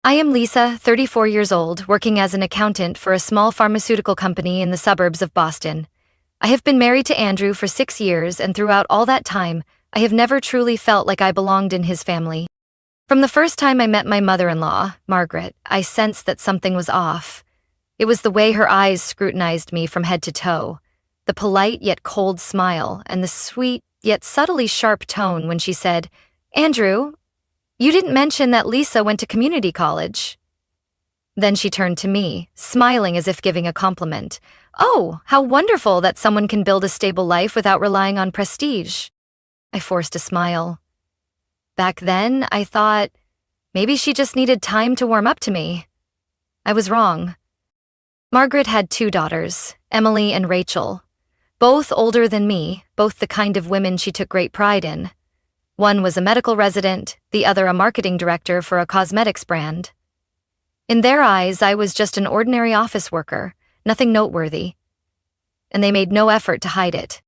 I am Lisa, 34 years old, working as an accountant for a small pharmaceutical company in the suburbs of Boston. I have been married to Andrew for 6 years, and throughout all that time, I have never truly felt like I belonged in his family. From the first time I met my mother-in-law, Margaret, I sensed that something was off. It was the way her eyes scrutinized me from head to toe, the polite yet cold smile, and the sweet yet subtly sharp tone when she said, "Andrew, you didn't mention that Lisa went to community college." Then she turned to me, smiling as if giving a compliment. "Oh, how wonderful that someone can build a stable life without relying on prestige." I forced a smile. Back then, I thought, maybe she just needed time to warm up to me. I was wrong. Margaret had 2 daughters, Emily and Rachel. Both older than me, both the kind of women she took great pride in. One was a medical resident, the other a marketing director for a cosmetics brand. In their eyes, I was just an ordinary office worker, nothing noteworthy. And they made no effort to hide it.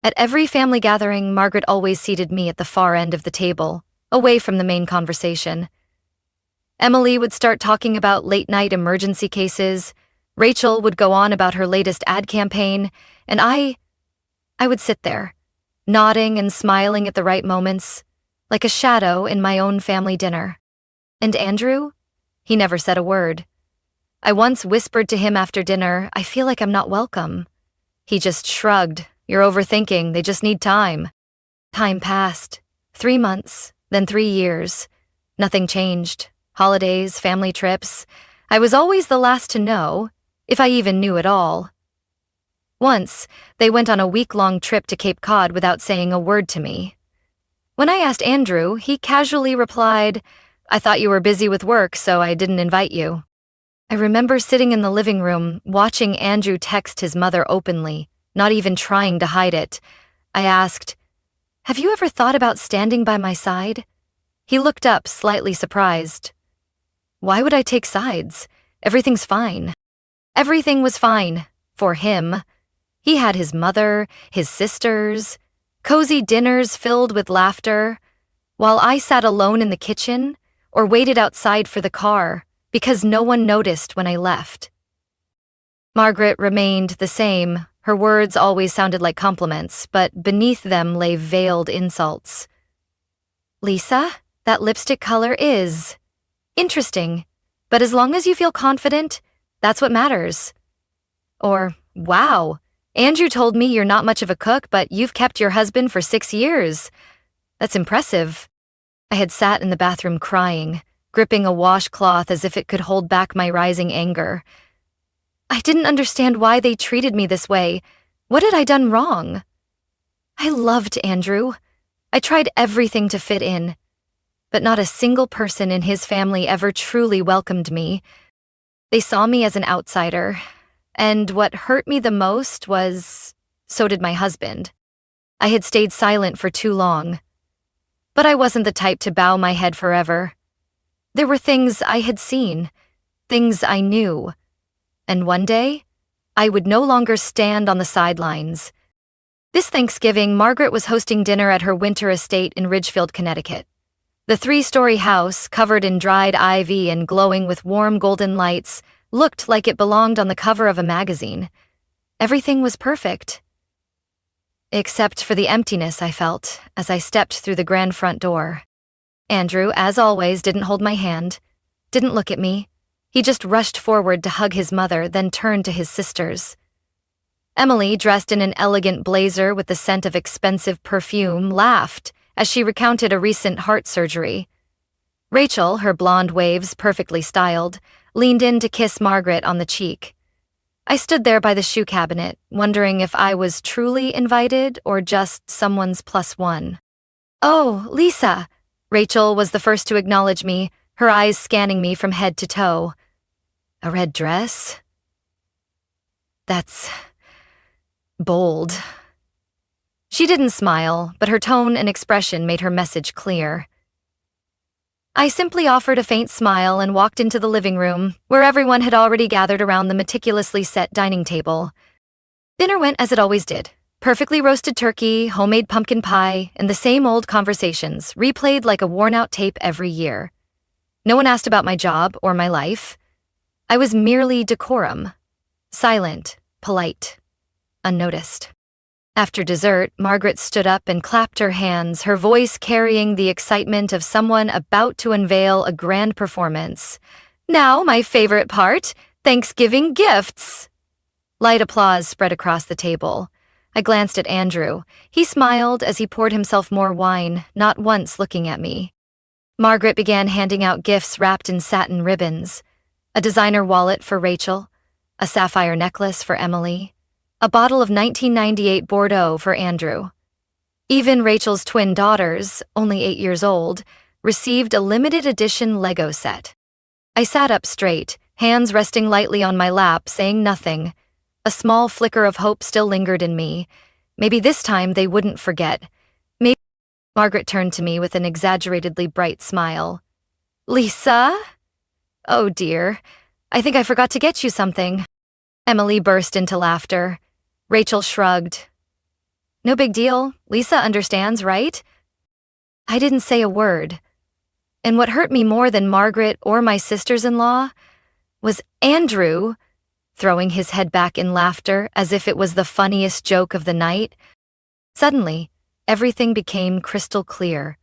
At every family gathering, Margaret always seated me at the far end of the table, away from the main conversation. Emily would start talking about late-night emergency cases, Rachel would go on about her latest ad campaign, and I would sit there, nodding and smiling at the right moments, like a shadow in my own family dinner. And Andrew? He never said a word. I once whispered to him after dinner, "I feel like I'm not welcome." He just shrugged. "You're overthinking, they just need time." Time passed. 3 months, then 3 years. Nothing changed. Holidays, family trips. I was always the last to know, if I even knew at all. Once, they went on a week-long trip to Cape Cod without saying a word to me. When I asked Andrew, he casually replied, "I thought you were busy with work, so I didn't invite you." I remember sitting in the living room, watching Andrew text his mother openly, not even trying to hide it. I asked, "Have you ever thought about standing by my side?" He looked up, slightly surprised. "Why would I take sides? Everything's fine." Everything was fine, for him. He had his mother, his sisters, cozy dinners filled with laughter, while I sat alone in the kitchen or waited outside for the car because no one noticed when I left. Margaret remained the same. Her words always sounded like compliments, but beneath them lay veiled insults. "Lisa, that lipstick color is interesting, but as long as you feel confident, that's what matters." Or, "Wow, Andrew told me you're not much of a cook, but you've kept your husband for 6 years. That's impressive." I had sat in the bathroom crying, gripping a washcloth as if it could hold back my rising anger. I didn't understand why they treated me this way. What had I done wrong? I loved Andrew. I tried everything to fit in, but not a single person in his family ever truly welcomed me. They saw me as an outsider, and what hurt me the most was, so did my husband. I had stayed silent for too long, but I wasn't the type to bow my head forever. There were things I had seen, things I knew, and one day, I would no longer stand on the sidelines. This Thanksgiving, Margaret was hosting dinner at her winter estate in Ridgefield, Connecticut. The 3-story house, covered in dried ivy and glowing with warm golden lights, looked like it belonged on the cover of a magazine. Everything was perfect. Except for the emptiness I felt as I stepped through the grand front door. Andrew, as always, didn't hold my hand, didn't look at me. He just rushed forward to hug his mother, then turned to his sisters. Emily, dressed in an elegant blazer with the scent of expensive perfume, laughed as she recounted a recent heart surgery. Rachel, her blonde waves perfectly styled, leaned in to kiss Margaret on the cheek. I stood there by the shoe cabinet, wondering if I was truly invited or just someone's +1. "Oh, Lisa!" Rachel was the first to acknowledge me, her eyes scanning me from head to toe. "A red dress? That's bold." She didn't smile, but her tone and expression made her message clear. I simply offered a faint smile and walked into the living room, where everyone had already gathered around the meticulously set dining table. Dinner went as it always did. Perfectly roasted turkey, homemade pumpkin pie, and the same old conversations, replayed like a worn-out tape every year. No one asked about my job or my life. I was merely decorum, silent, polite, unnoticed. After dessert, Margaret stood up and clapped her hands, her voice carrying the excitement of someone about to unveil a grand performance. Now, my favorite part, Thanksgiving gifts. Light applause spread across the table. I glanced at Andrew. He smiled as he poured himself more wine, not once looking at me. Margaret began handing out gifts wrapped in satin ribbons. A designer wallet for Rachel, a sapphire necklace for Emily, a bottle of 1998 Bordeaux for Andrew. Even Rachel's twin daughters, only 8 years old, received a limited edition Lego set. I sat up straight, hands resting lightly on my lap, saying nothing. A small flicker of hope still lingered in me. Maybe this time they wouldn't forget. Maybe. Margaret turned to me with an exaggeratedly bright smile. Lisa? Oh dear, I think I forgot to get you something. Emily burst into laughter. Rachel shrugged. No big deal. Lisa understands, right? I didn't say a word. And what hurt me more than Margaret or my sisters-in-law was Andrew, throwing his head back in laughter as if it was the funniest joke of the night. Suddenly, everything became crystal clear.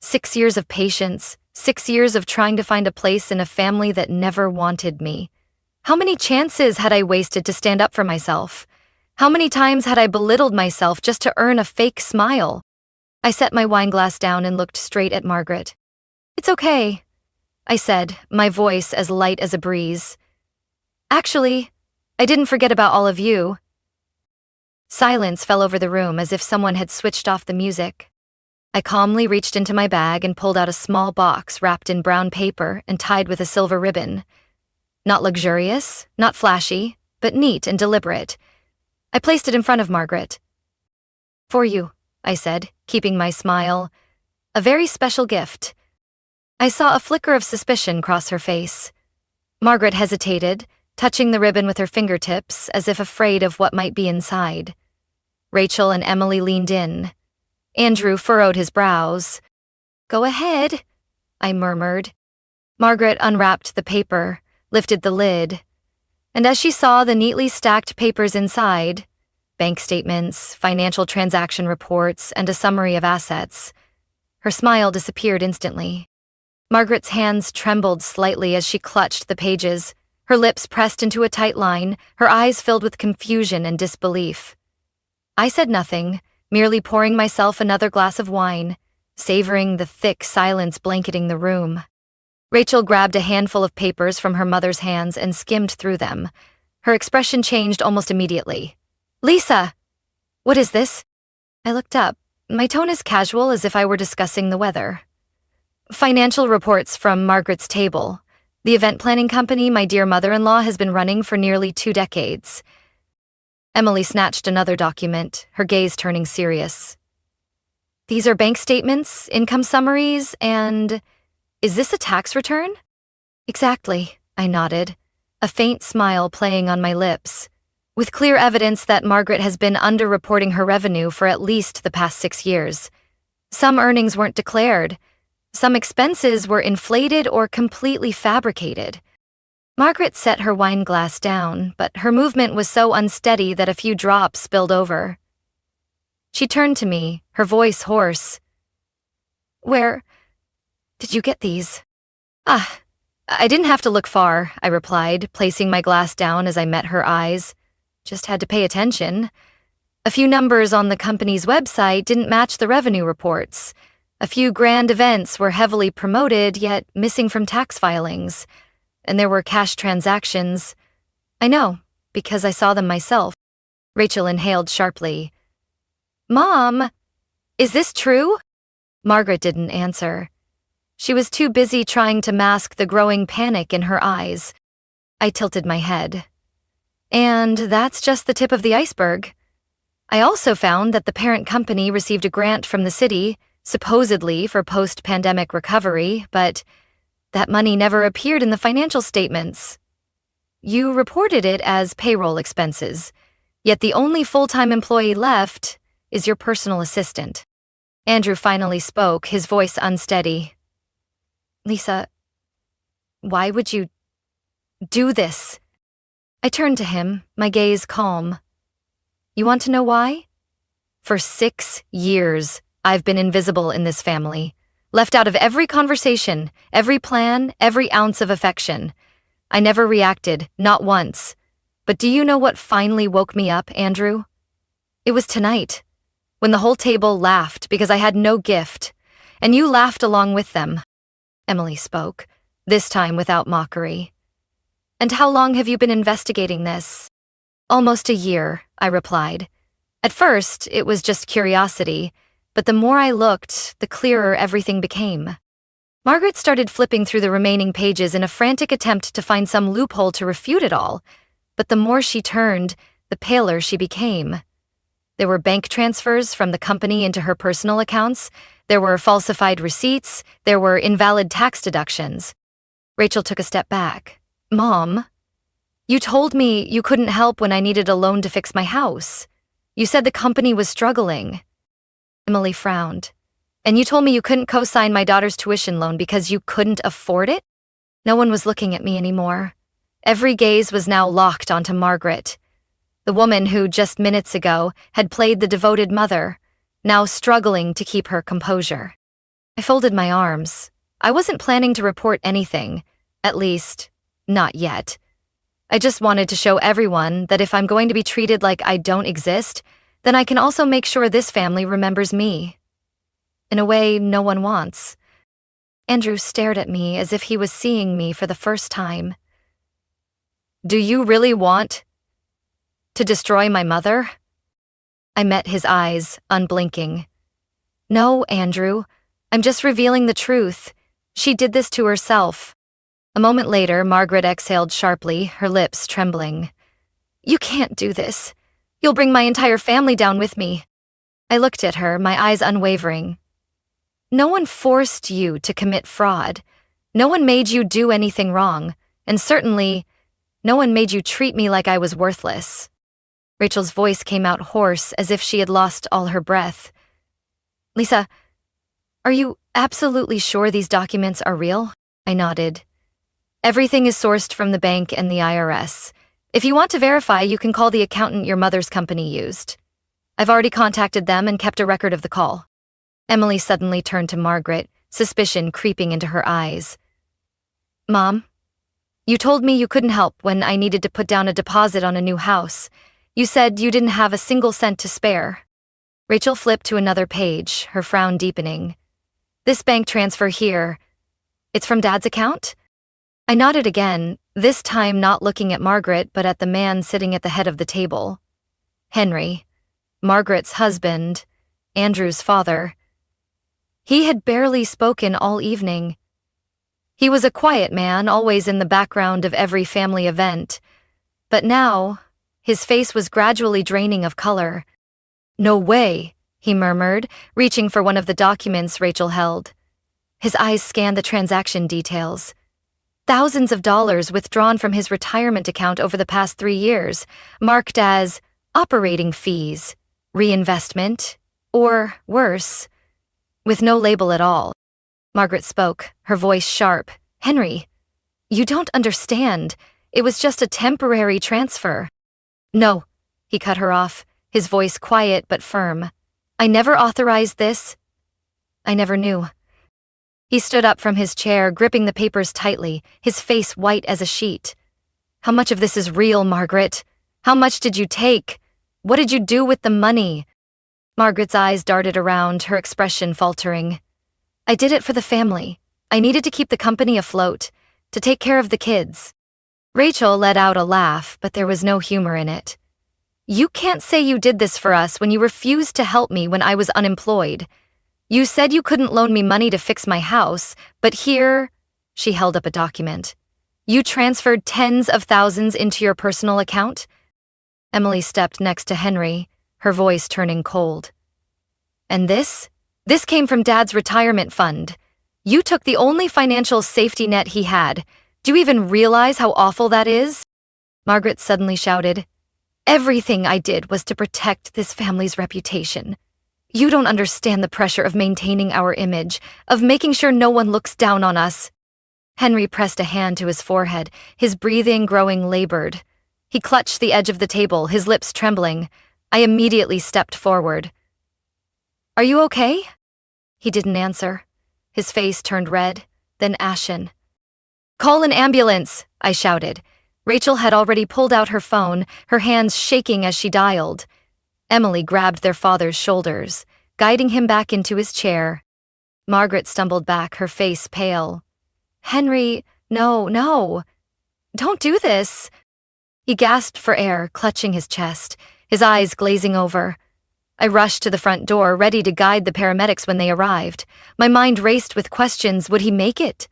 6 years of patience, 6 years of trying to find a place in a family that never wanted me. How many chances had I wasted to stand up for myself? How many times had I belittled myself just to earn a fake smile? I set my wine glass down and looked straight at Margaret. It's okay, I said, my voice as light as a breeze. Actually, I didn't forget about all of you. Silence fell over the room as if someone had switched off the music. I calmly reached into my bag and pulled out a small box wrapped in brown paper and tied with a silver ribbon. Not luxurious, not flashy, but neat and deliberate. I placed it in front of Margaret. For you, I said, keeping my smile. A very special gift. I saw a flicker of suspicion cross her face. Margaret hesitated, touching the ribbon with her fingertips as if afraid of what might be inside. Rachel and Emily leaned in. Andrew furrowed his brows. Go ahead, I murmured. Margaret unwrapped the paper, lifted the lid, and as she saw the neatly stacked papers inside, bank statements, financial transaction reports, and a summary of assets, her smile disappeared instantly. Margaret's hands trembled slightly as she clutched the pages, her lips pressed into a tight line, her eyes filled with confusion and disbelief. I said nothing, merely pouring myself another glass of wine, savoring the thick silence blanketing the room. Rachel grabbed a handful of papers from her mother's hands and skimmed through them. Her expression changed almost immediately. Lisa! What is this? I looked up. My tone as casual as if I were discussing the weather. Financial reports from Margaret's table. The event planning company my dear mother-in-law has been running for nearly 2 decades. Emily snatched another document, her gaze turning serious. These are bank statements, income summaries, and... Is this a tax return? Exactly, I nodded, a faint smile playing on my lips, with clear evidence that Margaret has been underreporting her revenue for at least the past 6 years. Some earnings weren't declared. Some expenses were inflated or completely fabricated. Margaret set her wine glass down, but her movement was so unsteady that a few drops spilled over. She turned to me, her voice hoarse. Where did you get these? I didn't have to look far, I replied, placing my glass down as I met her eyes. Just had to pay attention. A few numbers on the company's website didn't match the revenue reports. A few grand events were heavily promoted, yet missing from tax filings. And there were cash transactions. I know, because I saw them myself. Rachel inhaled sharply. Mom, is this true? Margaret didn't answer. She was too busy trying to mask the growing panic in her eyes. I tilted my head. And that's just the tip of the iceberg. I also found that the parent company received a grant from the city, supposedly for post-pandemic recovery, but that money never appeared in the financial statements. You reported it as payroll expenses, yet the only full-time employee left is your personal assistant. Andrew finally spoke, his voice unsteady. Lisa, Why would you do this? I turned to him, my gaze calm. You want to know why? For 6 years, I've been invisible in this family, left out of every conversation, every plan, every ounce of affection. I never reacted, not once. But do you know what finally woke me up, Andrew? It was tonight, when the whole table laughed because I had no gift, and you laughed along with them. Emily spoke, this time without mockery. And how long have you been investigating this? Almost a year, I replied. At first, it was just curiosity, but the more I looked, the clearer everything became. Margaret started flipping through the remaining pages in a frantic attempt to find some loophole to refute it all, but the more she turned, the paler she became. There were bank transfers from the company into her personal accounts, there were falsified receipts, there were invalid tax deductions. Rachel took a step back. Mom, you told me you couldn't help when I needed a loan to fix my house. You said the company was struggling. Emily frowned. And you told me you couldn't co-sign my daughter's tuition loan because you couldn't afford it? No one was looking at me anymore. Every gaze was now locked onto Margaret, the woman who, just minutes ago, had played the devoted mother, now struggling to keep her composure. I folded my arms. I wasn't planning to report anything, at least, not yet. I just wanted to show everyone that if I'm going to be treated like I don't exist, then I can also make sure this family remembers me. In a way no one wants. Andrew stared at me as if he was seeing me for the first time. Do you really want to destroy my mother? I met his eyes, unblinking. No, Andrew. I'm just revealing the truth. She did this to herself. A moment later, Margaret exhaled sharply, her lips trembling. You can't do this. You'll bring my entire family down with me. I looked at her, my eyes unwavering. No one forced you to commit fraud. No one made you do anything wrong. And certainly, no one made you treat me like I was worthless. Rachel's voice came out hoarse, as if she had lost all her breath. Lisa, are you absolutely sure these documents are real? I nodded. Everything is sourced from the bank and the IRS. If you want to verify, you can call the accountant your mother's company used. I've already contacted them and kept a record of the call. Emily suddenly turned to Margaret, suspicion creeping into her eyes. Mom, you told me you couldn't help when I needed to put down a deposit on a new house. You said you didn't have a single cent to spare. Rachel flipped to another page, her frown deepening. This bank transfer here, it's from Dad's account? I nodded again, this time not looking at Margaret but at the man sitting at the head of the table. Henry, Margaret's husband, Andrew's father. He had barely spoken all evening. He was a quiet man, always in the background of every family event. But now, his face was gradually draining of color. No way, he murmured, reaching for one of the documents Rachel held. His eyes scanned the transaction details. Thousands of dollars withdrawn from his retirement account over the past 3 years, marked as operating fees, reinvestment, or worse, with no label at all. Margaret spoke, her voice sharp. Henry, you don't understand. It was just a temporary transfer. No, he cut her off, his voice quiet but firm. I never authorized this. I never knew. He stood up from his chair, gripping the papers tightly, his face white as a sheet. How much of this is real, Margaret? How much did you take? What did you do with the money? Margaret's eyes darted around, her expression faltering. I did it for the family. I needed to keep the company afloat, to take care of the kids. Rachel let out a laugh, but there was no humor in it. You can't say you did this for us when you refused to help me when I was unemployed. You said you couldn't loan me money to fix my house, but here, she held up a document. You transferred tens of thousands into your personal account? Emily stepped next to Henry, her voice turning cold. And this? This came from Dad's retirement fund. You took the only financial safety net he had. Do you even realize how awful that is? Margaret suddenly shouted. Everything I did was to protect this family's reputation. You don't understand the pressure of maintaining our image, of making sure no one looks down on us. Henry pressed a hand to his forehead, his breathing growing labored. He clutched the edge of the table, his lips trembling. I immediately stepped forward. "Are you okay?" He didn't answer. His face turned red, then ashen. "Call an ambulance," I shouted. Rachel had already pulled out her phone, her hands shaking as she dialed. Emily grabbed their father's shoulders, guiding him back into his chair. Margaret stumbled back, her face pale. "Henry, no, don't do this." He gasped for air, clutching his chest, his eyes glazing over. I rushed to the front door, ready to guide the paramedics when they arrived. My mind raced with questions. Would he make it?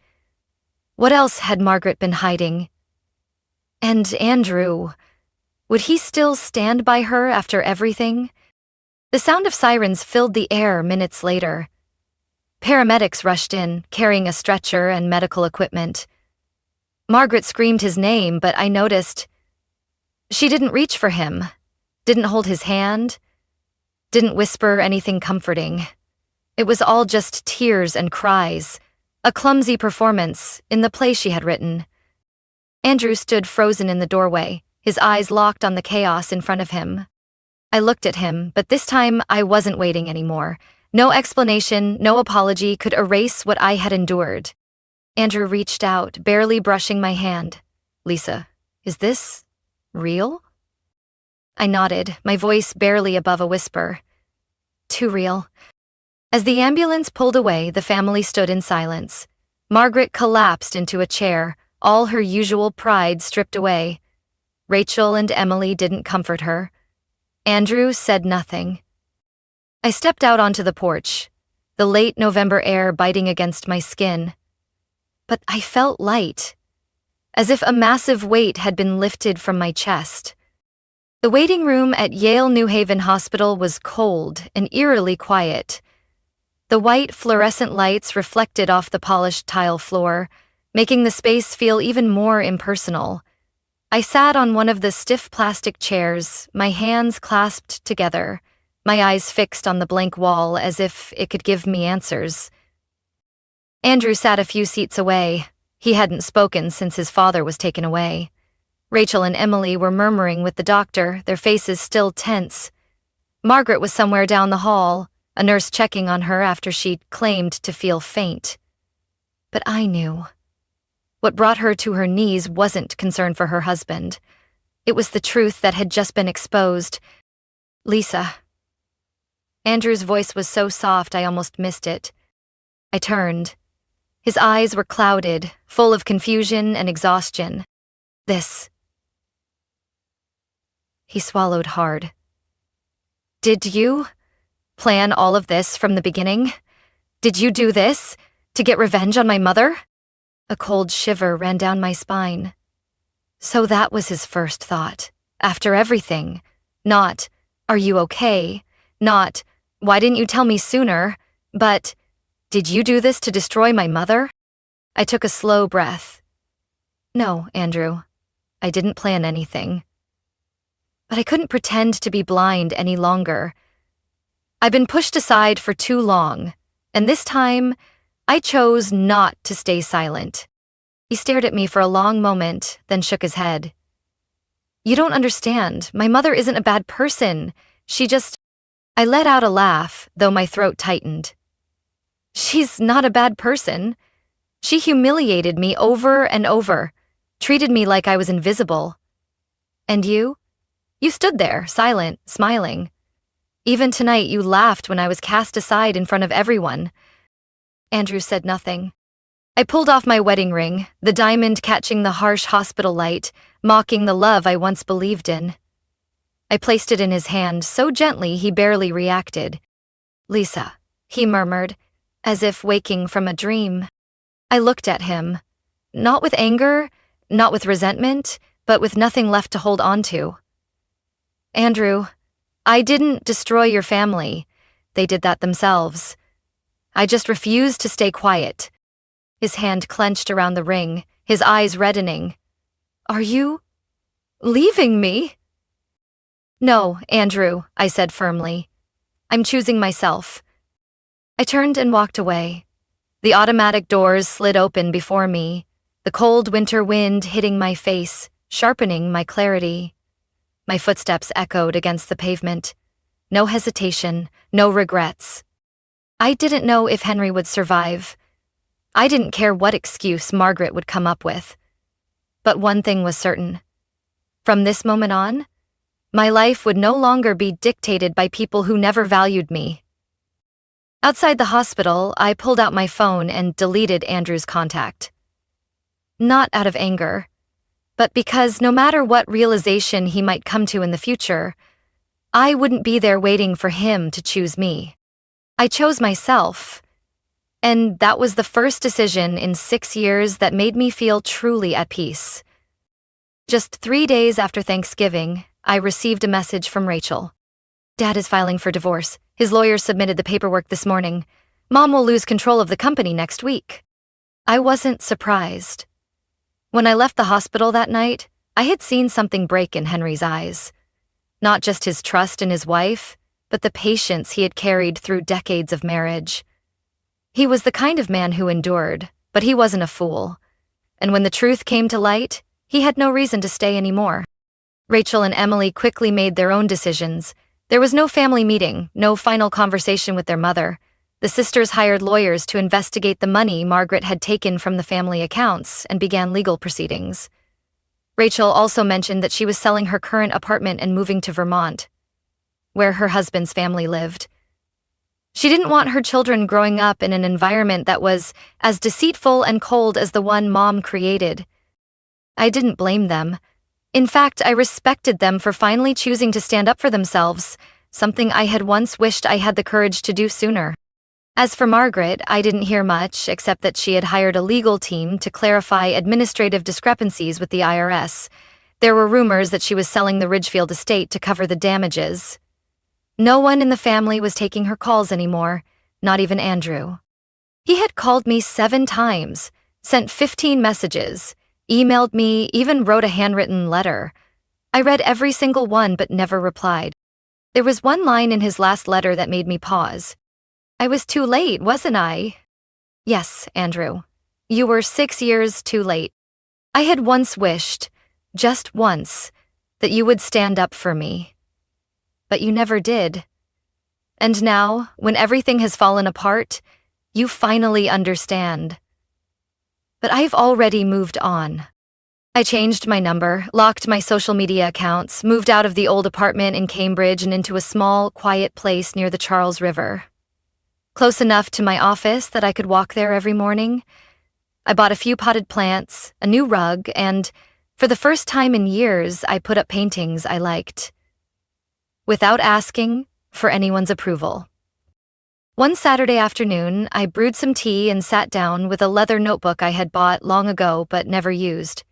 What else had Margaret been hiding? And Andrew, would he still stand by her after everything? The sound of sirens filled the air minutes later. Paramedics rushed in, carrying a stretcher and medical equipment. Margaret screamed his name, but I noticed she didn't reach for him, didn't hold his hand, didn't whisper anything comforting. It was all just tears and cries, a clumsy performance in the play she had written. Andrew stood frozen in the doorway, his eyes locked on the chaos in front of him. I looked at him, but this time I wasn't waiting anymore. No explanation, no apology could erase what I had endured. Andrew reached out, barely brushing my hand. "Lisa, is this real?" I nodded, my voice barely above a whisper. "Too real." As the ambulance pulled away, the family stood in silence. Margaret collapsed into a chair, all her usual pride stripped away. Rachel and Emily didn't comfort her. Andrew said nothing. I stepped out onto the porch, the late November air biting against my skin. But I felt light, as if a massive weight had been lifted from my chest. The waiting room at Yale New Haven Hospital was cold and eerily quiet. The white fluorescent lights reflected off the polished tile floor, making the space feel even more impersonal. I sat on one of the stiff plastic chairs, my hands clasped together, my eyes fixed on the blank wall as if it could give me answers. Andrew sat a few seats away. He hadn't spoken since his father was taken away. Rachel and Emily were murmuring with the doctor, their faces still tense. Margaret was somewhere down the hall, a nurse checking on her after she'd claimed to feel faint. But I knew. What brought her to her knees wasn't concern for her husband. It was the truth that had just been exposed. "Lisa." Andrew's voice was so soft I almost missed it. I turned. His eyes were clouded, full of confusion and exhaustion. "This." He swallowed hard. "Did you plan all of this from the beginning? Did you do this to get revenge on my mother?" A cold shiver ran down my spine. So that was his first thought, after everything. Not, "Are you okay?" Not, "Why didn't you tell me sooner?" But, "Did you do this to destroy my mother?" I took a slow breath. "No, Andrew, I didn't plan anything." But I couldn't pretend to be blind any longer. I've been pushed aside for too long, and this time, I chose not to stay silent. He stared at me for a long moment, then shook his head. "You don't understand. My mother isn't a bad person. She just..." I let out a laugh, though my throat tightened. "She's not a bad person. She humiliated me over and over, treated me like I was invisible. And you? You stood there, silent, smiling. Even tonight you laughed when I was cast aside in front of everyone." Andrew said nothing. I pulled off my wedding ring, the diamond catching the harsh hospital light, mocking the love I once believed in. I placed it in his hand so gently he barely reacted. "Lisa," he murmured, as if waking from a dream. I looked at him, not with anger, not with resentment, but with nothing left to hold on to. "Andrew, I didn't destroy your family. They did that themselves. I just refused to stay quiet." His hand clenched around the ring, his eyes reddening. "Are you leaving me?" "No, Andrew," I said firmly. "I'm choosing myself." I turned and walked away. The automatic doors slid open before me, the cold winter wind hitting my face, sharpening my clarity. My footsteps echoed against the pavement. No hesitation, no regrets. I didn't know if Henry would survive. I didn't care what excuse Margaret would come up with. But one thing was certain. From this moment on, my life would no longer be dictated by people who never valued me. Outside the hospital, I pulled out my phone and deleted Andrew's contact. Not out of anger, but because no matter what realization he might come to in the future, I wouldn't be there waiting for him to choose me. I chose myself, and that was the first decision in 6 years that made me feel truly at peace. Just 3 days after Thanksgiving, I received a message from Rachel. Dad is filing for divorce. His lawyers submitted the paperwork this morning. Mom will lose control of the company next week. I wasn't surprised. When I left the hospital that night, I had seen something break in Henry's eyes. Not just his trust in his wife, but the patience he had carried through decades of marriage. He was the kind of man who endured, but he wasn't a fool. And when the truth came to light, he had no reason to stay anymore. Rachel and Emily quickly made their own decisions. There was no family meeting, no final conversation with their mother. The sisters hired lawyers to investigate the money Margaret had taken from the family accounts and began legal proceedings. Rachel also mentioned that she was selling her current apartment and moving to Vermont, where her husband's family lived. She didn't want her children growing up in an environment that was as deceitful and cold as the one Mom created. I didn't blame them. In fact, I respected them for finally choosing to stand up for themselves, something I had once wished I had the courage to do sooner. As for Margaret, I didn't hear much except that she had hired a legal team to clarify administrative discrepancies with the IRS. There were rumors that she was selling the Ridgefield estate to cover the damages. No one in the family was taking her calls anymore, not even Andrew. He had called me 7 times, sent 15 messages, emailed me, even wrote a handwritten letter. I read every single one but never replied. There was one line in his last letter that made me pause. I was too late, wasn't I? Yes, Andrew. You were 6 years too late. I had once wished, just once, that you would stand up for me. But you never did. And now, when everything has fallen apart, you finally understand. But I've already moved on. I changed my number, locked my social media accounts, moved out of the old apartment in Cambridge and into a small, quiet place near the Charles River. Close enough to my office that I could walk there every morning. I bought a few potted plants, a new rug, and, for the first time in years, I put up paintings I liked. Without asking for anyone's approval. One Saturday afternoon, I brewed some tea and sat down with a leather notebook I had bought long ago but never used.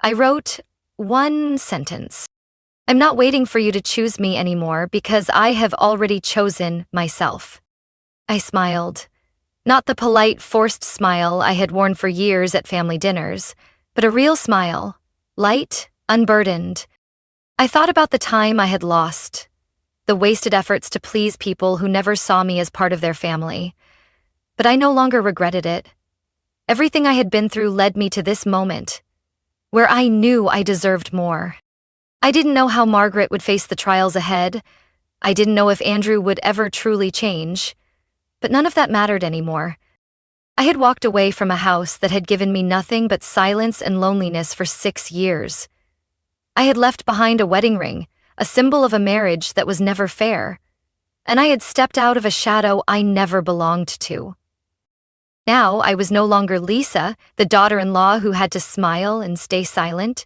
I wrote one sentence. I'm not waiting for you to choose me anymore because I have already chosen myself. I smiled. Not the polite, forced smile I had worn for years at family dinners, but a real smile, light, unburdened. I thought about the time I had lost, the wasted efforts to please people who never saw me as part of their family. But I no longer regretted it. Everything I had been through led me to this moment, where I knew I deserved more. I didn't know how Margaret would face the trials ahead. I didn't know if Andrew would ever truly change. But none of that mattered anymore. I had walked away from a house that had given me nothing but silence and loneliness for 6 years. I had left behind a wedding ring, a symbol of a marriage that was never fair, and I had stepped out of a shadow I never belonged to. Now I was no longer Lisa, the daughter-in-law who had to smile and stay silent.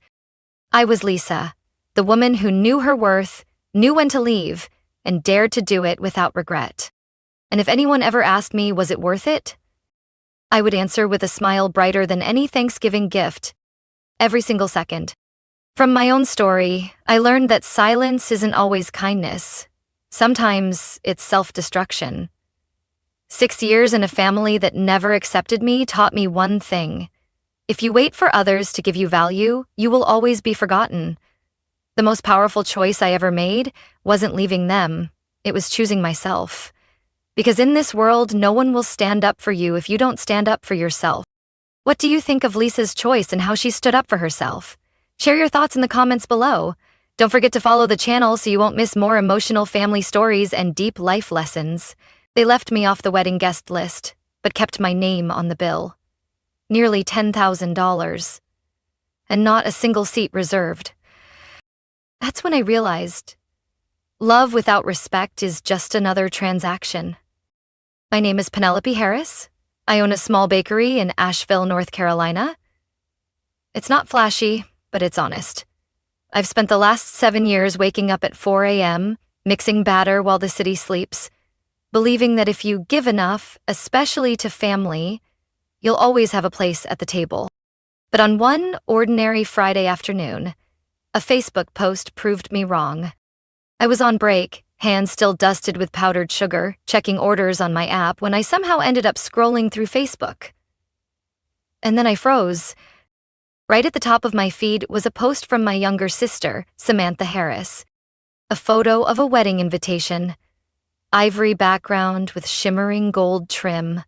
I was Lisa, the woman who knew her worth, knew when to leave, and dared to do it without regret. And if anyone ever asked me, was it worth it? I would answer with a smile brighter than any Thanksgiving gift, every single second. From my own story, I learned that silence isn't always kindness. Sometimes it's self-destruction. 6 years in a family that never accepted me taught me one thing. If you wait for others to give you value, you will always be forgotten. The most powerful choice I ever made wasn't leaving them, it was choosing myself. Because in this world, no one will stand up for you if you don't stand up for yourself. What do you think of Lisa's choice and how she stood up for herself? Share your thoughts in the comments below. Don't forget to follow the channel so you won't miss more emotional family stories and deep life lessons. They left me off the wedding guest list, but kept my name on the bill. Nearly $10,000. And not a single seat reserved. That's when I realized love without respect is just another transaction. My name is Penelope Harris. I own a small bakery in Asheville, North Carolina. It's not flashy, but it's honest. I've spent the last 7 years waking up at 4 a.m., mixing batter while the city sleeps, believing that if you give enough, especially to family, you'll always have a place at the table. But on one ordinary Friday afternoon, a Facebook post proved me wrong. I was on break, hands still dusted with powdered sugar, checking orders on my app when I somehow ended up scrolling through Facebook. And then I froze. Right at the top of my feed was a post from my younger sister, Samantha Harris. A photo of a wedding invitation. Ivory background with shimmering gold trim.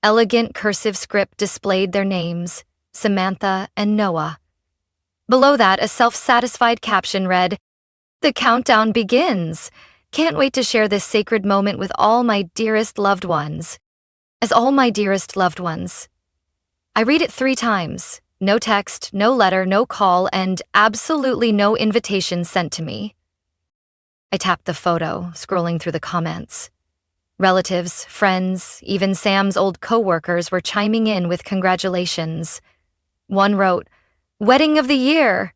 Elegant cursive script displayed their names, Samantha and Noah. Below that, a self-satisfied caption read, "The countdown begins. Can't wait to share this sacred moment with all my dearest loved ones." As all my dearest loved ones. I read it 3 times. No text, no letter, no call, and absolutely no invitation sent to me. I tapped the photo, scrolling through the comments. Relatives, friends, even Sam's old co-workers were chiming in with congratulations. One wrote, "Wedding of the year."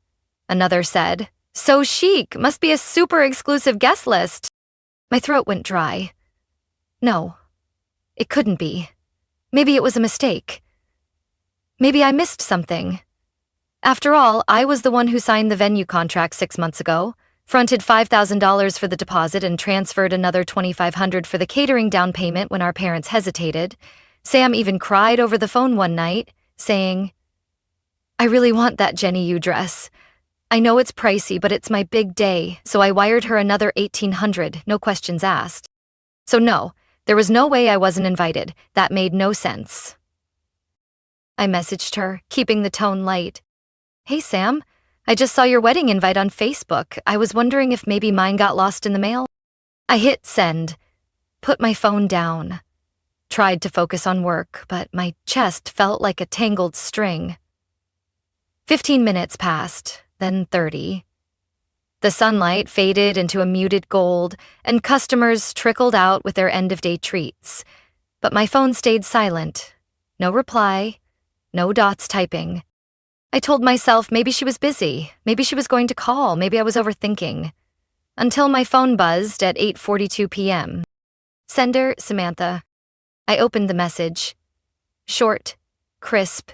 Another said, "So chic, must be a super exclusive guest list." My throat went dry. No, it couldn't be. Maybe it was a mistake. Maybe I missed something. After all, I was the one who signed the venue contract 6 months ago, fronted $5,000 for the deposit and transferred another $2,500 for the catering down payment when our parents hesitated. Sam even cried over the phone one night, saying, "I really want that Jenny U dress. I know it's pricey, but it's my big day, so I wired her another $1,800, no questions asked." So no, there was no way I wasn't invited. That made no sense. I messaged her, keeping the tone light. "Hey Sam, I just saw your wedding invite on Facebook. I was wondering if maybe mine got lost in the mail." I hit send, put my phone down, tried to focus on work, but my chest felt like a tangled string. 15 minutes passed, then 30. The sunlight faded into a muted gold, and customers trickled out with their end-of-day treats. But my phone stayed silent. No reply, no dots typing. I told myself maybe she was busy, maybe she was going to call, maybe I was overthinking. Until my phone buzzed at 8:42 p.m. Sender, Samantha. I opened the message. Short, crisp,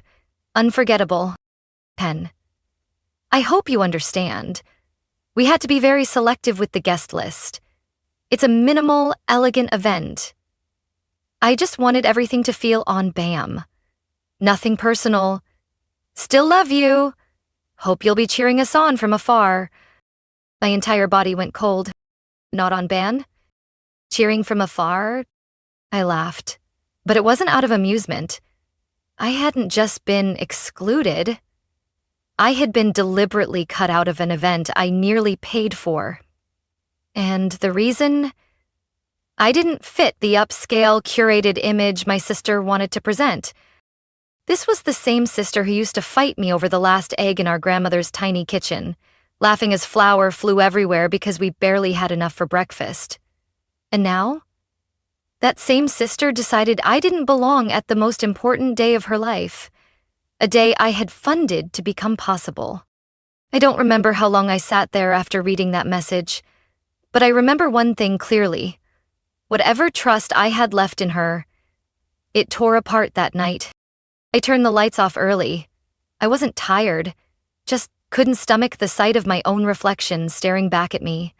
unforgettable. Pen. "I hope you understand. We had to be very selective with the guest list. It's a minimal, elegant event. I just wanted everything to feel on BAM. Nothing personal. Still love you. Hope you'll be cheering us on from afar." My entire body went cold. Not on ban? Cheering from afar? I laughed. But it wasn't out of amusement. I hadn't just been excluded. I had been deliberately cut out of an event I nearly paid for. And the reason? I didn't fit the upscale, curated image my sister wanted to present. This was the same sister who used to fight me over the last egg in our grandmother's tiny kitchen, laughing as flour flew everywhere because we barely had enough for breakfast. And now? That same sister decided I didn't belong at the most important day of her life, a day I had funded to become possible. I don't remember how long I sat there after reading that message, but I remember one thing clearly. Whatever trust I had left in her, it tore apart that night. I turned the lights off early. I wasn't tired, just couldn't stomach the sight of my own reflection staring back at me.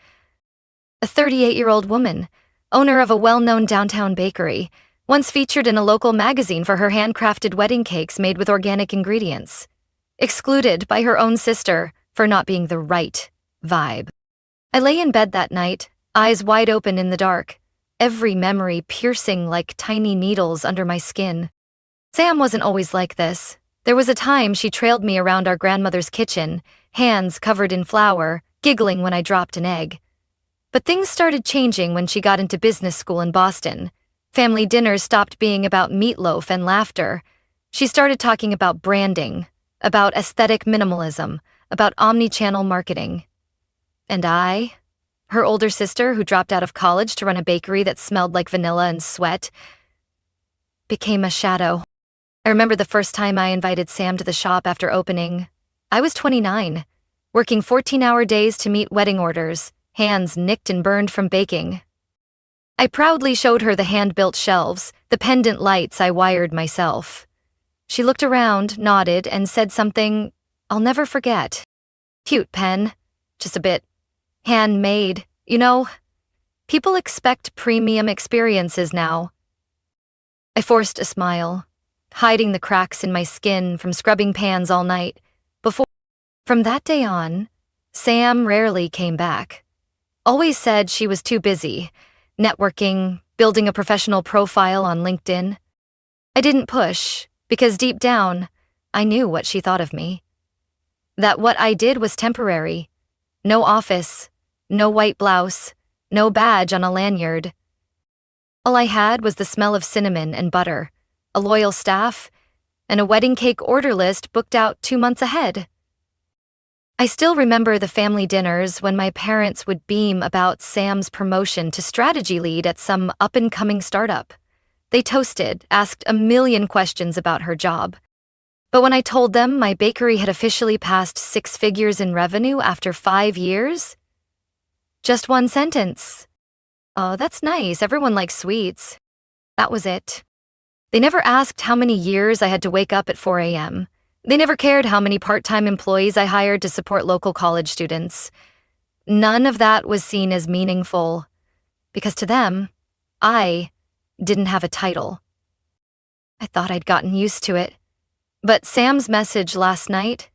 A 38-year-old woman, owner of a well-known downtown bakery, once featured in a local magazine for her handcrafted wedding cakes made with organic ingredients. Excluded by her own sister for not being the right vibe. I lay in bed that night, eyes wide open in the dark, every memory piercing like tiny needles under my skin. Sam wasn't always like this. There was a time she trailed me around our grandmother's kitchen, hands covered in flour, giggling when I dropped an egg. But things started changing when she got into business school in Boston. Family dinners stopped being about meatloaf and laughter. She started talking about branding, about aesthetic minimalism, about omni-channel marketing. And I, her older sister who dropped out of college to run a bakery that smelled like vanilla and sweat, became a shadow. I remember the first time I invited Sam to the shop after opening. I was 29, working 14-hour days to meet wedding orders, hands nicked and burned from baking. I proudly showed her the hand-built shelves, the pendant lights I wired myself. She looked around, nodded, and said something I'll never forget. Cute pen, just a bit handmade, you know? People expect premium experiences now. I forced a smile, hiding the cracks in my skin from scrubbing pans all night. From that day on, Sam rarely came back. Always said she was too busy, networking, building a professional profile on LinkedIn. I didn't push, because deep down, I knew what she thought of me. That what I did was temporary. No office, no white blouse, no badge on a lanyard. All I had was the smell of cinnamon and butter, a loyal staff, and a wedding cake order list booked out 2 months ahead. I still remember the family dinners when my parents would beam about Sam's promotion to strategy lead at some up-and-coming startup. They toasted, asked a million questions about her job. But when I told them my bakery had officially passed 6 figures in revenue after 5 years, just one sentence. "Oh, that's nice. Everyone likes sweets." That was it. They never asked how many years I had to wake up at 4 a.m. They never cared how many part-time employees I hired to support local college students. None of that was seen as meaningful, because to them, I didn't have a title. I thought I'd gotten used to it, but Sam's message last night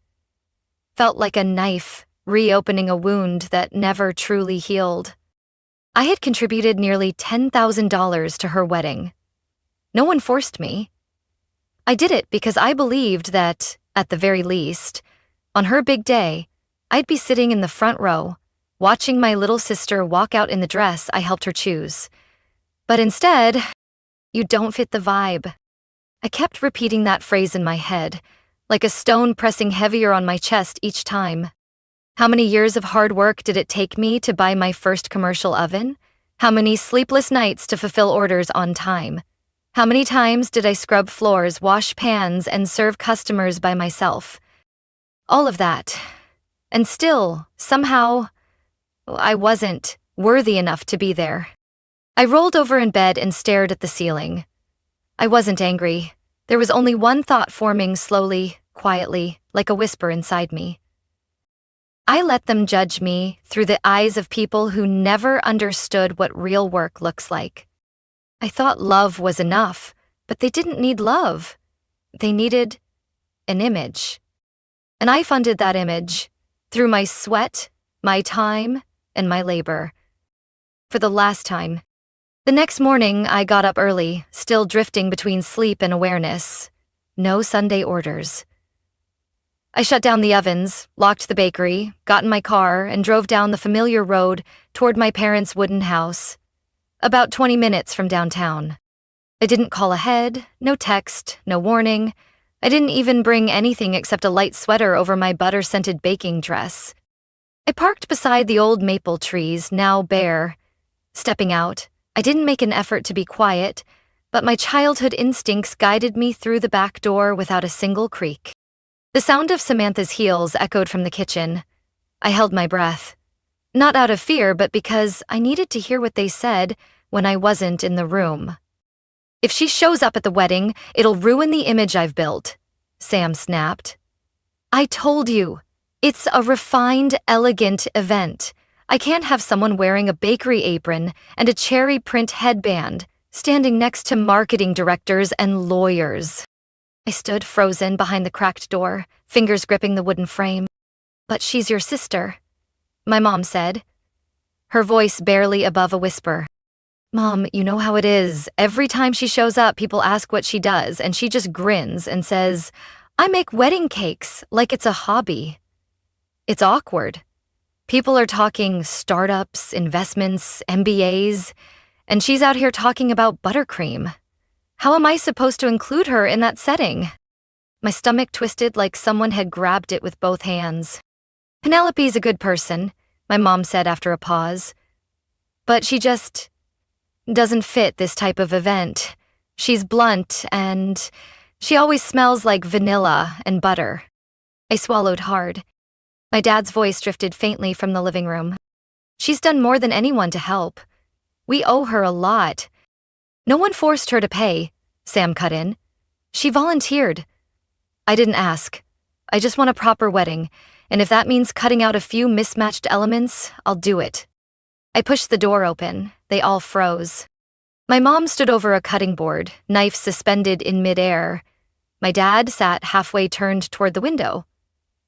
felt like a knife reopening a wound that never truly healed. I had contributed nearly $10,000 to her wedding. No one forced me. I did it because I believed that, at the very least, on her big day, I'd be sitting in the front row, watching my little sister walk out in the dress I helped her choose. But instead, you don't fit the vibe. I kept repeating that phrase in my head, like a stone pressing heavier on my chest each time. How many years of hard work did it take me to buy my first commercial oven? How many sleepless nights to fulfill orders on time? How many times did I scrub floors, wash pans, and serve customers by myself? All of that. And still, somehow, I wasn't worthy enough to be there. I rolled over in bed and stared at the ceiling. I wasn't angry. There was only one thought forming slowly, quietly, like a whisper inside me. I let them judge me through the eyes of people who never understood what real work looks like. I thought love was enough, but they didn't need love. They needed an image. And I funded that image through my sweat, my time, and my labor. For the last time. The next morning, I got up early, still drifting between sleep and awareness. No Sunday orders. I shut down the ovens, locked the bakery, got in my car, and drove down the familiar road toward my parents' wooden house. About 20 minutes from downtown. I didn't call ahead, no text, no warning. I didn't even bring anything except a light sweater over my butter-scented baking dress. I parked beside the old maple trees, now bare. Stepping out, I didn't make an effort to be quiet, but my childhood instincts guided me through the back door without a single creak. The sound of Samantha's heels echoed from the kitchen. I held my breath. Not out of fear, but because I needed to hear what they said when I wasn't in the room. "If she shows up at the wedding, it'll ruin the image I've built," Sam snapped. "I told you, it's a refined, elegant event. I can't have someone wearing a bakery apron and a cherry print headband, standing next to marketing directors and lawyers." I stood frozen behind the cracked door, fingers gripping the wooden frame. "But she's your sister," my mom said, her voice barely above a whisper. Mom, you know how it is. Every time she shows up, people ask what she does, and she just grins and says, I make wedding cakes, like it's a hobby. It's awkward. People are talking startups, investments, MBAs, and she's out here talking about buttercream. How am I supposed to include her in that setting? My stomach twisted like someone had grabbed it with both hands. Penelope's a good person, my mom said after a pause. But she just doesn't fit this type of event. She's blunt and she always smells like vanilla and butter. I swallowed hard. My dad's voice drifted faintly from the living room. She's done more than anyone to help. We owe her a lot. No one forced her to pay, Sam cut in. She volunteered. I didn't ask. I just want a proper wedding, and if that means cutting out a few mismatched elements, I'll do it. I pushed the door open. They all froze. My mom stood over a cutting board, knife suspended in midair. My dad sat halfway turned toward the window.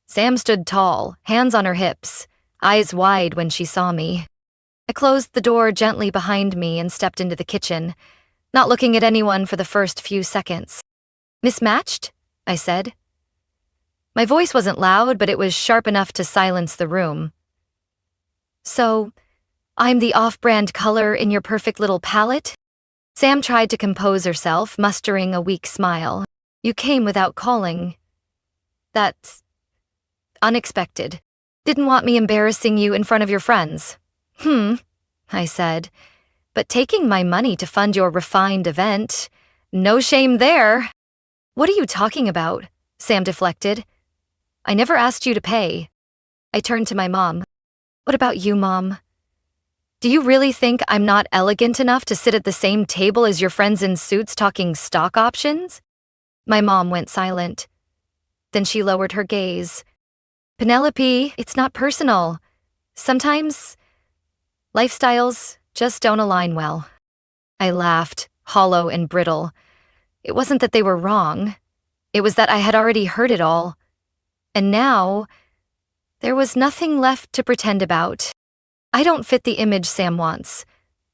Sam stood tall, hands on her hips, eyes wide when she saw me. I closed the door gently behind me and stepped into the kitchen, not looking at anyone for the first few seconds. Mismatched? I said. My voice wasn't loud, but it was sharp enough to silence the room. So, I'm the off-brand color in your perfect little palette? Sam tried to compose herself, mustering a weak smile. You came without calling. That's unexpected. Didn't want me embarrassing you in front of your friends. I said. But taking my money to fund your refined event, no shame there. What are you talking about? Sam deflected. I never asked you to pay. I turned to my mom. What about you, Mom? Do you really think I'm not elegant enough to sit at the same table as your friends in suits talking stock options? My mom went silent. Then she lowered her gaze. Penelope, it's not personal. Sometimes lifestyles just don't align well. I laughed, hollow and brittle. It wasn't that they were wrong. It was that I had already heard it all. And now, there was nothing left to pretend about. I don't fit the image Sam wants.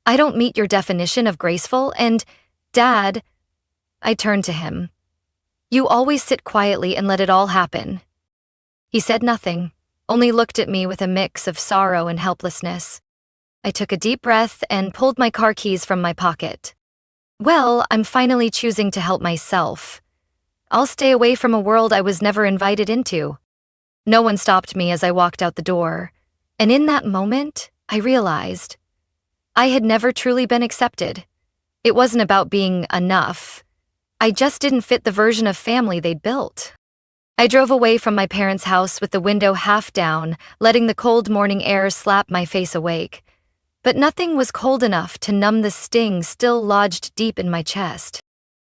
I don't meet your definition of graceful, and, Dad, I turned to him. You always sit quietly and let it all happen. He said nothing, only looked at me with a mix of sorrow and helplessness. I took a deep breath and pulled my car keys from my pocket. Well, I'm finally choosing to help myself. I'll stay away from a world I was never invited into. No one stopped me as I walked out the door, and in that moment, I realized I had never truly been accepted. It wasn't about being enough. I just didn't fit the version of family they'd built. I drove away from my parents' house with the window half down, letting the cold morning air slap my face awake. But nothing was cold enough to numb the sting still lodged deep in my chest.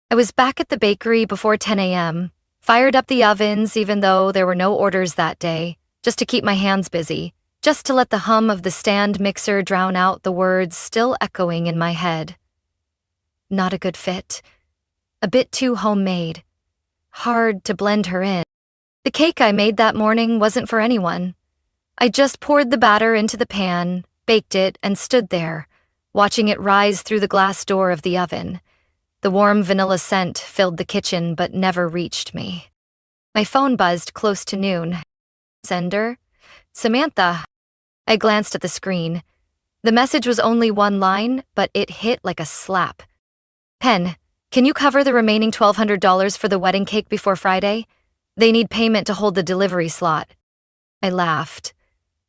I was back at the bakery before 10 a.m., fired up the ovens even though there were no orders that day, just to keep my hands busy, just to let the hum of the stand mixer drown out the words still echoing in my head. Not a good fit. A bit too homemade. Hard to blend her in. The cake I made that morning wasn't for anyone. I just poured the batter into the pan, baked it, and stood there, watching it rise through the glass door of the oven. The warm vanilla scent filled the kitchen but never reached me. My phone buzzed close to noon. Sender? Samantha. I glanced at the screen. The message was only one line, but it hit like a slap. Pen, can you cover the remaining $1,200 for the wedding cake before Friday? They need payment to hold the delivery slot. I laughed.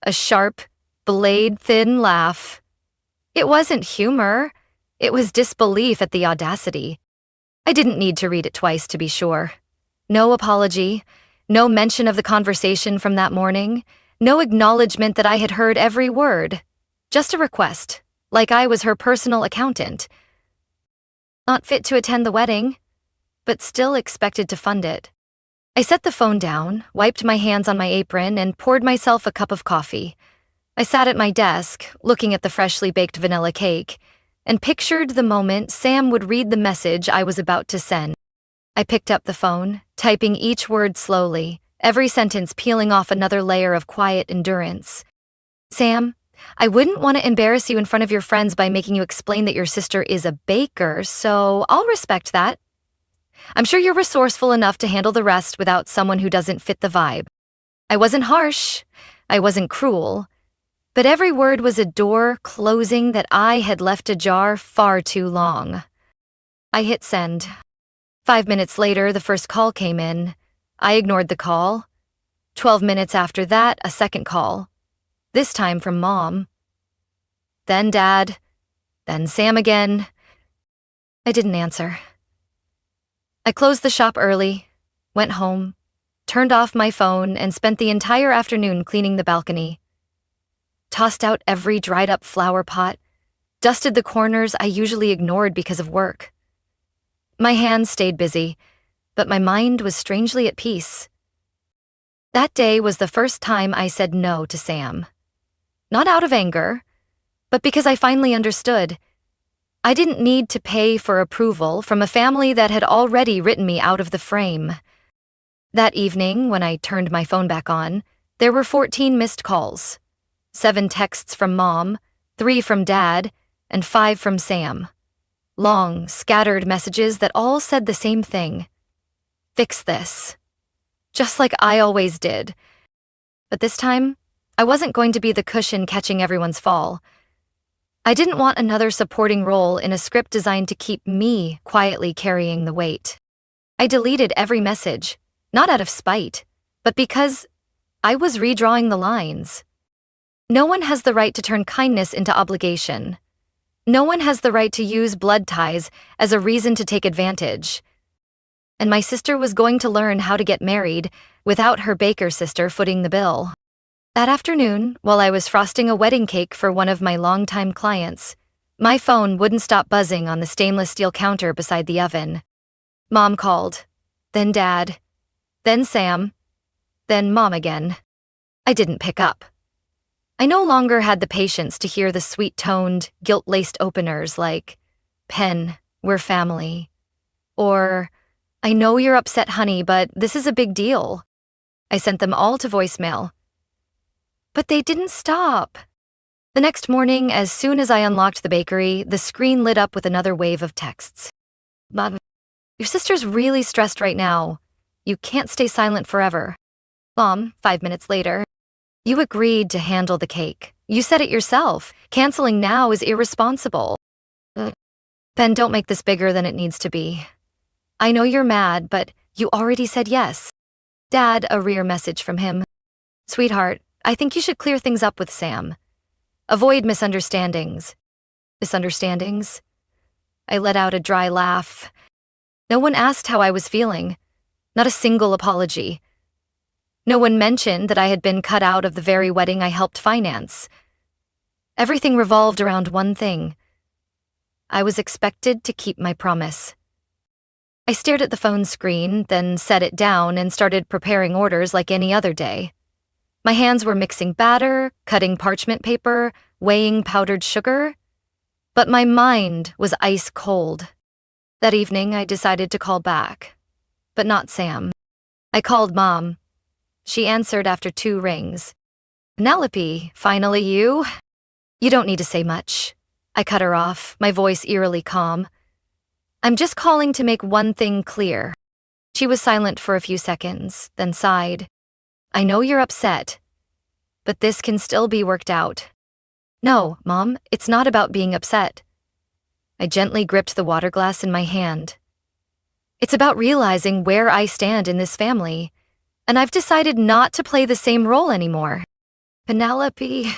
A sharp, blade-thin laugh. It wasn't humor. It was disbelief at the audacity. I didn't need to read it twice to be sure. No apology, no mention of the conversation from that morning, no acknowledgement that I had heard every word. Just a request, like I was her personal accountant. Not fit to attend the wedding, but still expected to fund it. I set the phone down, wiped my hands on my apron, and poured myself a cup of coffee. I sat at my desk, looking at the freshly baked vanilla cake, and pictured the moment Sam would read the message I was about to send. I picked up the phone, typing each word slowly, every sentence peeling off another layer of quiet endurance. Sam, I wouldn't want to embarrass you in front of your friends by making you explain that your sister is a baker, so I'll respect that. I'm sure you're resourceful enough to handle the rest without someone who doesn't fit the vibe. I wasn't harsh. I wasn't cruel. But every word was a door closing that I had left ajar far too long. I hit send. 5 minutes later, the first call came in. I ignored the call. 12 minutes after that, a second call. This time from Mom. Then Dad. Then Sam again. I didn't answer. I closed the shop early, went home, turned off my phone, and spent the entire afternoon cleaning the balcony. Tossed out every dried-up flower pot, dusted the corners I usually ignored because of work. My hands stayed busy, but my mind was strangely at peace. That day was the first time I said no to Sam. Not out of anger, but because I finally understood. I didn't need to pay for approval from a family that had already written me out of the frame. That evening, when I turned my phone back on, there were 14 missed calls. 7 texts from Mom, 3 from Dad, and 5 from Sam. Long, scattered messages that all said the same thing. Fix this. Just like I always did. But this time, I wasn't going to be the cushion catching everyone's fall. I didn't want another supporting role in a script designed to keep me quietly carrying the weight. I deleted every message, not out of spite, but because I was redrawing the lines. No one has the right to turn kindness into obligation. No one has the right to use blood ties as a reason to take advantage. And my sister was going to learn how to get married without her baker sister footing the bill. That afternoon, while I was frosting a wedding cake for one of my longtime clients, my phone wouldn't stop buzzing on the stainless steel counter beside the oven. Mom called, then Dad, then Sam, then Mom again. I didn't pick up. I no longer had the patience to hear the sweet-toned, guilt-laced openers like, "Pen, we're family," or, "I know you're upset, honey, but this is a big deal." I sent them all to voicemail. But they didn't stop. The next morning, as soon as I unlocked the bakery, the screen lit up with another wave of texts. "Mom, your sister's really stressed right now. You can't stay silent forever." Mom, 5 minutes later. "You agreed to handle the cake. You said it yourself. Canceling now is irresponsible." "Ben, don't make this bigger than it needs to be. I know you're mad, but you already said yes." Dad, a rear message from him. "Sweetheart, I think you should clear things up with Sam. Avoid misunderstandings." Misunderstandings? I let out a dry laugh. No one asked how I was feeling. Not a single apology. No one mentioned that I had been cut out of the very wedding I helped finance. Everything revolved around one thing. I was expected to keep my promise. I stared at the phone screen, then set it down and started preparing orders like any other day. My hands were mixing batter, cutting parchment paper, weighing powdered sugar. But my mind was ice cold. That evening, I decided to call back. But not Sam. I called Mom. She answered after 2 rings. "Penelope, finally you? You don't need to say much." I cut her off, my voice eerily calm. "I'm just calling to make one thing clear." She was silent for a few seconds, then sighed. "I know you're upset, but this can still be worked out." "No, Mom, it's not about being upset." I gently gripped the water glass in my hand. "It's about realizing where I stand in this family. And I've decided not to play the same role anymore." "Penelope,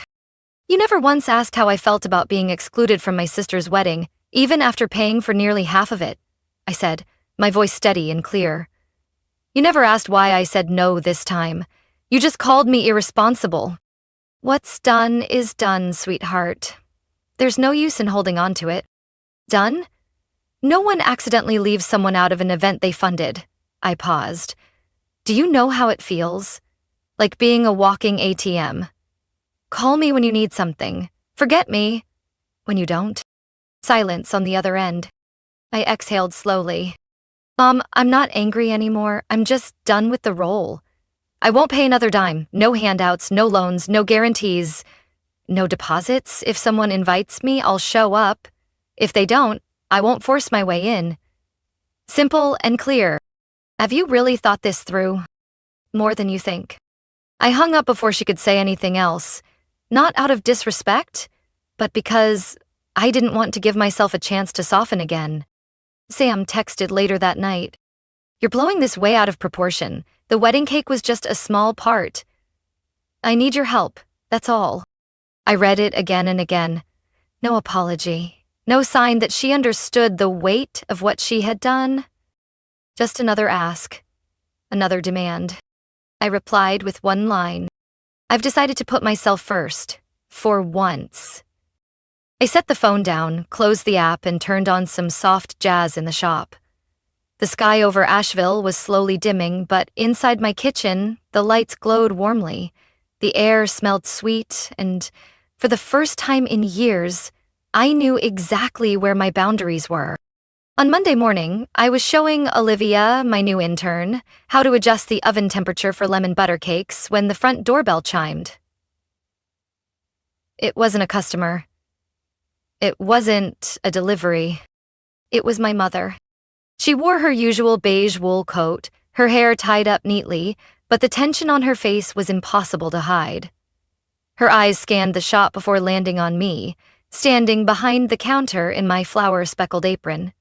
you never once asked how I felt about being excluded from my sister's wedding, even after paying for nearly half of it," I said, my voice steady and clear. "You never asked why I said no this time. You just called me irresponsible." "What's done is done, sweetheart. There's no use in holding on to it." "Done? No one accidentally leaves someone out of an event they funded." I paused. "Do you know how it feels? Like being a walking ATM. Call me when you need something. Forget me when you don't." Silence on the other end. I exhaled slowly. "Mom, I'm not angry anymore. I'm just done with the role. I won't pay another dime. No handouts, no loans, no guarantees. No deposits? If someone invites me, I'll show up. If they don't, I won't force my way in. Simple and clear. Have you really thought this through? More than you think. I hung up before she could say anything else, not out of disrespect, but because I didn't want to give myself a chance to soften again. Sam texted later that night. You're blowing this way out of proportion. The wedding cake was just a small part. I need your help, that's all. I read it again and again. No apology. No sign that she understood the weight of what she had done. Just another ask. Another demand. I replied with one line. I've decided to put myself first. For once. I set the phone down, closed the app, and turned on some soft jazz in the shop. The sky over Asheville was slowly dimming, but inside my kitchen, the lights glowed warmly. The air smelled sweet, and for the first time in years, I knew exactly where my boundaries were. On Monday morning, I was showing Olivia, my new intern, how to adjust the oven temperature for lemon butter cakes when the front doorbell chimed. It wasn't a customer. It wasn't a delivery. It was my mother. She wore her usual beige wool coat, her hair tied up neatly, but the tension on her face was impossible to hide. Her eyes scanned the shop before landing on me, standing behind the counter in my flour-speckled apron.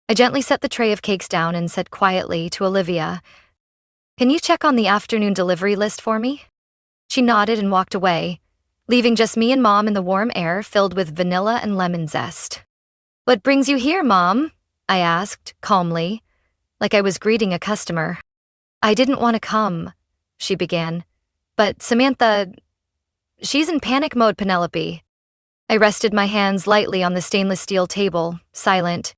I gently set the tray of cakes down and said quietly to Olivia, "Can you check on the afternoon delivery list for me?" She nodded and walked away, leaving just me and Mom in the warm air filled with vanilla and lemon zest. "What brings you here, Mom?" I asked, calmly, like I was greeting a customer. "I didn't want to come," she began. "But Samantha, she's in panic mode, Penelope." I rested my hands lightly on the stainless steel table, silent.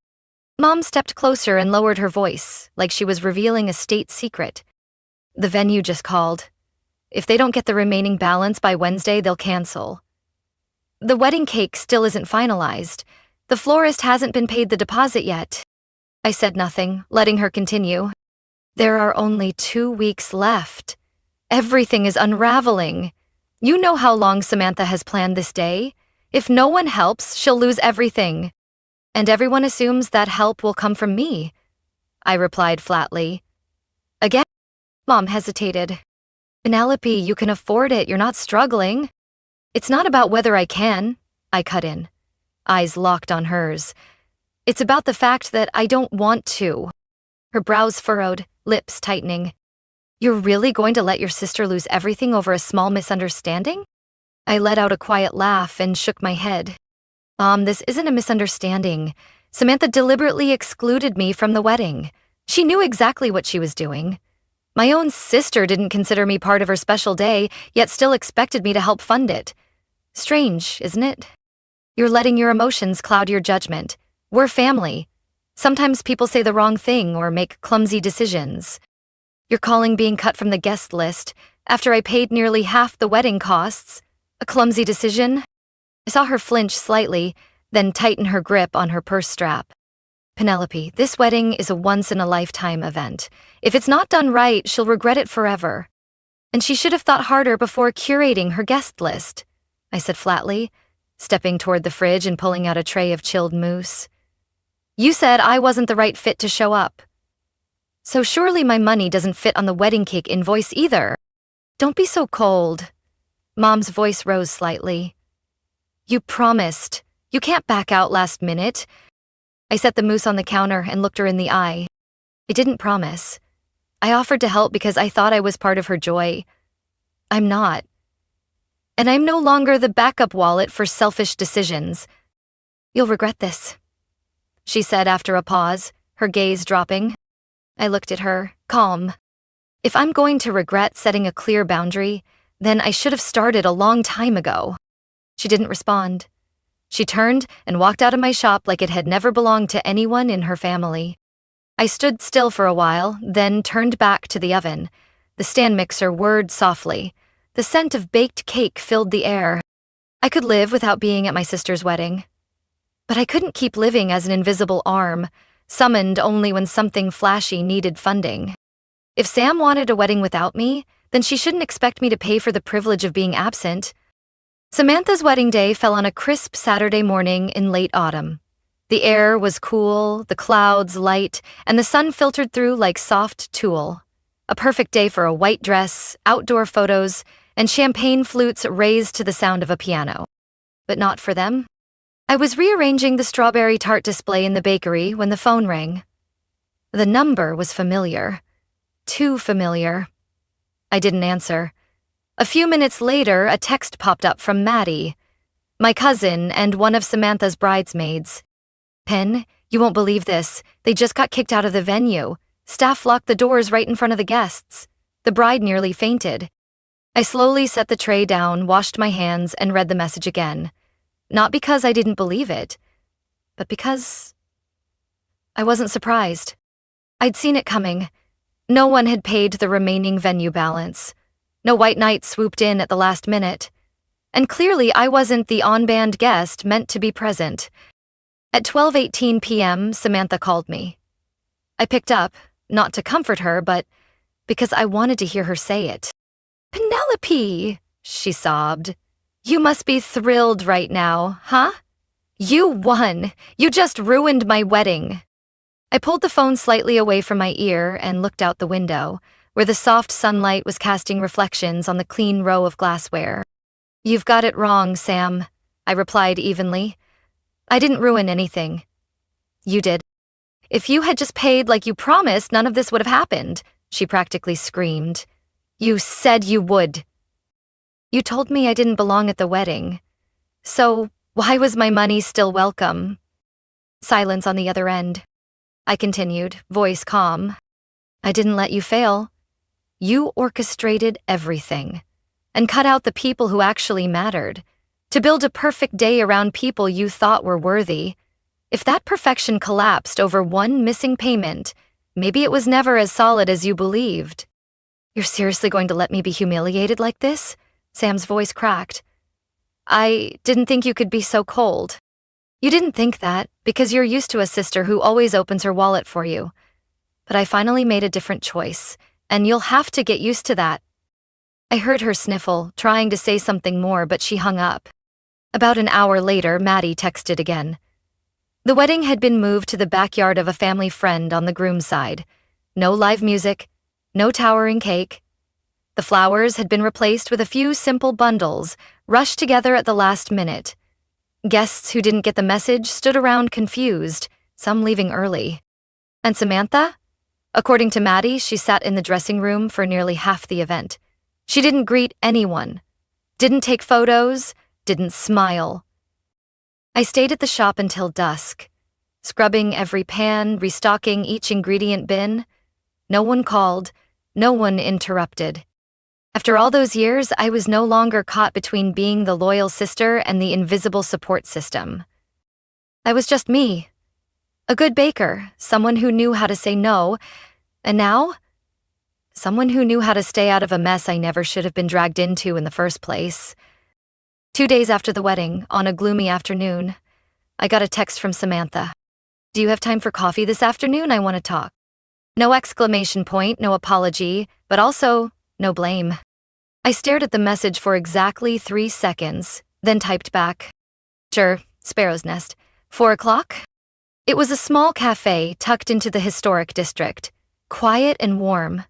Mom stepped closer and lowered her voice, like she was revealing a state secret. "The venue just called. If they don't get the remaining balance by Wednesday, they'll cancel. The wedding cake still isn't finalized. The florist hasn't been paid the deposit yet." I said nothing, letting her continue. "There are only 2 weeks left. Everything is unraveling. You know how long Samantha has planned this day. If no one helps, she'll lose everything. And everyone assumes that help will come from me," I replied flatly. Again, Mom hesitated. "Penelope, you can afford it. You're not struggling." "It's not about whether I can," I cut in, eyes locked on hers. "It's about the fact that I don't want to." Her brows furrowed, lips tightening. "You're really going to let your sister lose everything over a small misunderstanding?" I let out a quiet laugh and shook my head. This isn't a misunderstanding. Samantha deliberately excluded me from the wedding. She knew exactly what she was doing. My own sister didn't consider me part of her special day, yet still expected me to help fund it. Strange, isn't it? You're letting your emotions cloud your judgment. We're family. Sometimes people say the wrong thing or make clumsy decisions. You're calling being cut from the guest list, after I paid nearly half the wedding costs, a clumsy decision? I saw her flinch slightly, then tighten her grip on her purse strap. "Penelope, this wedding is a once-in-a-lifetime event. If it's not done right, she'll regret it forever. And she should have thought harder before curating her guest list," I said flatly, stepping toward the fridge and pulling out a tray of chilled mousse. "You said I wasn't the right fit to show up. So surely my money doesn't fit on the wedding cake invoice either. Don't be so cold." Mom's voice rose slightly. "You promised. You can't back out last minute." I set the mousse on the counter and looked her in the eye. "I didn't promise. I offered to help because I thought I was part of her joy. I'm not. And I'm no longer the backup wallet for selfish decisions. You'll regret this," she said after a pause, her gaze dropping. I looked at her, calm. If I'm going to regret setting a clear boundary, then I should have started a long time ago. She didn't respond. She turned and walked out of my shop like it had never belonged to anyone in her family. I stood still for a while, then turned back to the oven. The stand mixer whirred softly. The scent of baked cake filled the air. I could live without being at my sister's wedding. But I couldn't keep living as an invisible arm, summoned only when something flashy needed funding. If Sam wanted a wedding without me, then she shouldn't expect me to pay for the privilege of being absent. Samantha's wedding day fell on a crisp Saturday morning in late autumn. The air was cool, the clouds light, and the sun filtered through like soft tulle. A perfect day for a white dress, outdoor photos, and champagne flutes raised to the sound of a piano. But not for them. I was rearranging the strawberry tart display in the bakery when the phone rang. The number was familiar. Too familiar. I didn't answer. A few minutes later, a text popped up from Maddie, my cousin and one of Samantha's bridesmaids. "Pen, you won't believe this. They just got kicked out of the venue. Staff locked the doors right in front of the guests. The bride nearly fainted." I slowly set the tray down, washed my hands, and read the message again. Not because I didn't believe it, but because I wasn't surprised. I'd seen it coming. No one had paid the remaining venue balance. No white knight swooped in at the last minute. And clearly I wasn't the on-band guest meant to be present. At 12:18 p.m., Samantha called me. I picked up, not to comfort her, but because I wanted to hear her say it. "Penelope," she sobbed. "You must be thrilled right now, huh? You won. You just ruined my wedding." I pulled the phone slightly away from my ear and looked out the window, where the soft sunlight was casting reflections on the clean row of glassware. "You've got it wrong, Sam," I replied evenly. "I didn't ruin anything. You did. If you had just paid like you promised, none of this would have happened," she practically screamed. "You said you would. You told me I didn't belong at the wedding. So why was my money still welcome?" Silence on the other end. I continued, voice calm. "I didn't let you fail. You orchestrated everything and cut out the people who actually mattered to build a perfect day around people you thought were worthy. If that perfection collapsed over one missing payment, maybe it was never as solid as you believed." "You're seriously going to let me be humiliated like this?" Sam's voice cracked. "I didn't think you could be so cold." "You didn't think that because you're used to a sister who always opens her wallet for you. But I finally made a different choice, and you'll have to get used to that." I heard her sniffle, trying to say something more, but she hung up. About an hour later, Maddie texted again. The wedding had been moved to the backyard of a family friend on the groom's side. No live music, no towering cake. The flowers had been replaced with a few simple bundles, rushed together at the last minute. Guests who didn't get the message stood around confused, some leaving early. And Samantha? According to Maddie, she sat in the dressing room for nearly half the event. She didn't greet anyone, didn't take photos, didn't smile. I stayed at the shop until dusk, scrubbing every pan, restocking each ingredient bin. No one called, no one interrupted. After all those years, I was no longer caught between being the loyal sister and the invisible support system. I was just me, a good baker, someone who knew how to say no, and now, someone who knew how to stay out of a mess I never should have been dragged into in the first place. 2 days after the wedding, on a gloomy afternoon, I got a text from Samantha. "Do you have time for coffee this afternoon? I want to talk." No exclamation point, no apology, but also no blame. I stared at the message for exactly 3 seconds, then typed back, "Sure, Sparrow's Nest. 4 o'clock?" It was a small cafe tucked into the historic district, quiet and warm.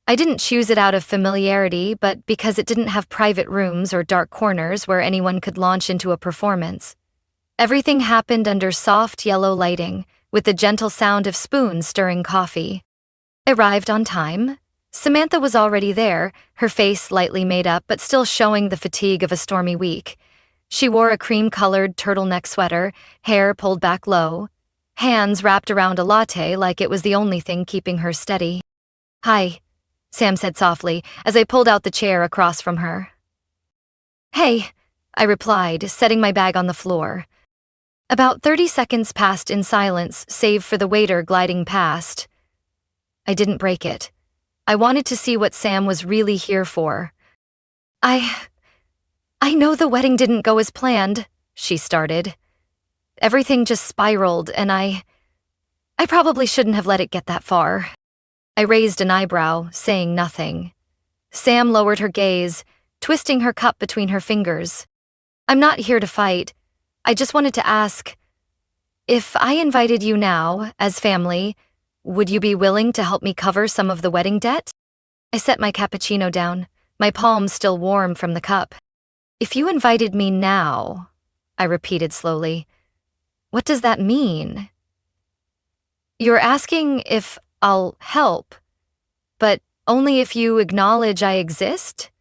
I didn't choose it out of familiarity, but because it didn't have private rooms or dark corners where anyone could launch into a performance. Everything happened under soft yellow lighting, with the gentle sound of spoons stirring coffee. I arrived on time. Samantha was already there, her face slightly made up but still showing the fatigue of a stormy week. She wore a cream-colored turtleneck sweater, hair pulled back low, hands wrapped around a latte like it was the only thing keeping her steady. "Hi," Sam said softly as I pulled out the chair across from her. "Hey," I replied, setting my bag on the floor. About 30 seconds passed in silence, save for the waiter gliding past. I didn't break it. I wanted to see what Sam was really here for. I know the wedding didn't go as planned," she started. "Everything just spiraled, and I probably shouldn't have let it get that far." I raised an eyebrow, saying nothing. Sam lowered her gaze, twisting her cup between her fingers. I'm not here to fight. I just wanted to ask, if I invited you now, as family, would you be willing to help me cover some of the wedding debt? I set my cappuccino down, my palms still warm from the cup. If you invited me now, I repeated slowly, what does that mean? You're asking if I'll help, but only if you acknowledge I exist?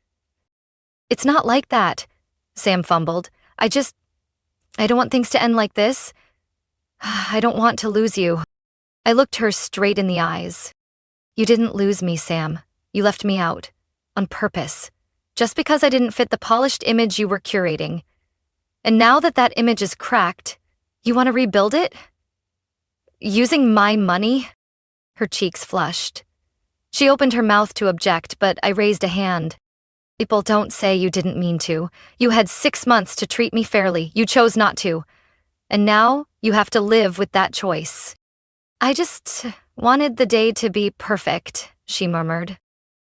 It's not like that, Sam fumbled. I don't want things to end like this. I don't want to lose you. I looked her straight in the eyes. You didn't lose me, Sam. You left me out. On purpose. Just because I didn't fit the polished image you were curating. And now that that image is cracked, you want to rebuild it? Using my money? Her cheeks flushed. She opened her mouth to object, but I raised a hand. People don't say you didn't mean to. You had 6 months to treat me fairly. You chose not to. And now you have to live with that choice. I just wanted the day to be perfect, she murmured.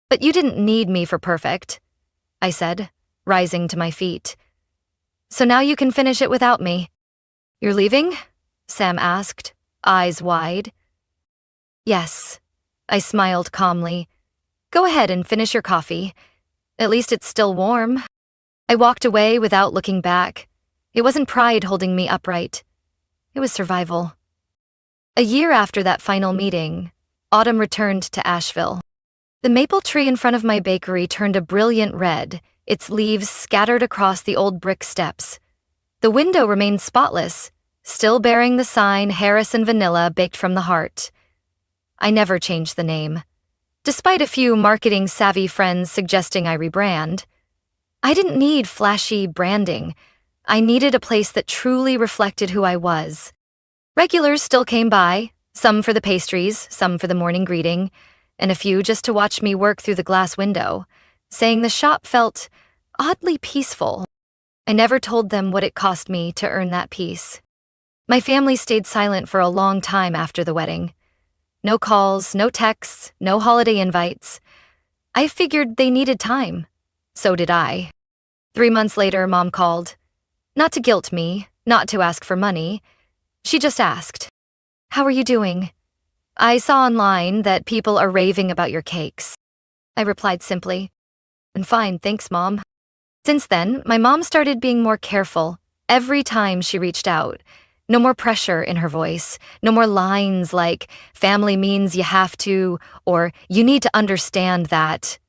But you didn't need me for perfect, I said, rising to my feet. So now you can finish it without me. You're leaving? Sam asked, eyes wide. Yes, I smiled calmly. Go ahead and finish your coffee. At least it's still warm. I walked away without looking back. It wasn't pride holding me upright. It was survival. A year after that final meeting, autumn returned to Asheville. The maple tree in front of my bakery turned a brilliant red, its leaves scattered across the old brick steps. The window remained spotless, still bearing the sign Harris and Vanilla baked from the heart. I never changed the name. Despite a few marketing-savvy friends suggesting I rebrand, I didn't need flashy branding. I needed a place that truly reflected who I was. Regulars still came by, some for the pastries, some for the morning greeting, and a few just to watch me work through the glass window, saying the shop felt oddly peaceful. I never told them what it cost me to earn that peace. My family stayed silent for a long time after the wedding. No calls, no texts, no holiday invites. I figured they needed time. So did I. 3 months later, Mom called. Not to guilt me, not to ask for money. She just asked, "How are you doing? I saw online that people are raving about your cakes." I replied simply, "I'm fine, thanks, Mom." Since then, my mom started being more careful every time she reached out. No more pressure in her voice. No more lines like, "Family means you have to," or "You need to understand that."